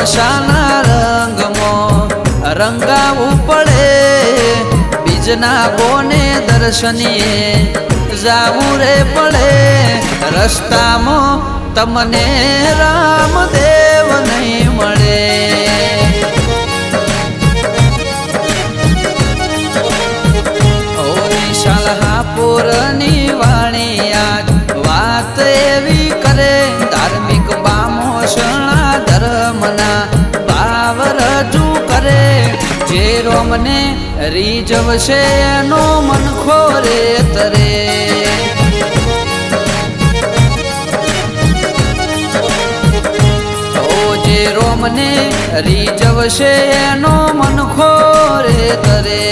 તમશાના રંગમાં રંગાવું પડે બીજના બોને દર્શનીએ જાવું રે પડે રસ્તામાં તમને રામદેવ નહીં મળે હાપુરની વાણી આજ વાત એવી કરે ધાર્મિક બામોષણા ધર્મના ભાવ રજૂ કરે જે રોમને રીઝવશે એનો મન ખોરે તરે જે રોમને રીઝવશે એનો મન ખોરે તરે